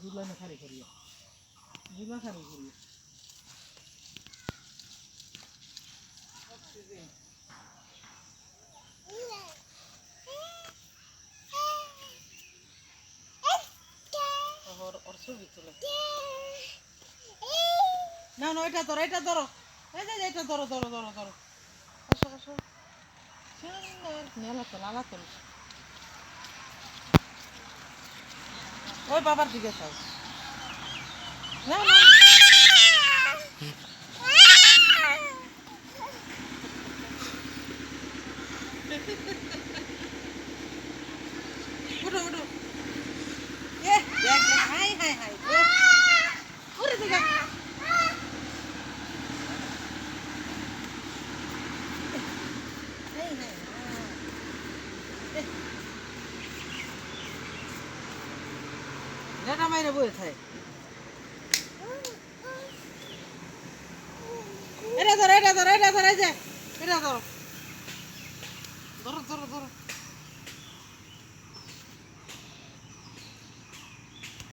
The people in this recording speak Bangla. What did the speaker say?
দুলা না খারি করিয়া দুলা খারি করিয়া ওর ছবি তুলে না না এটা ধরো এই যে এটা ধরো আসো সুন্দর নালা তোল ওই বাবার দিকে চাও না না উঠো হাই ওরে দিকে এটা মাইরে বই থাকে এটা ধরো এই যে এটা ধরো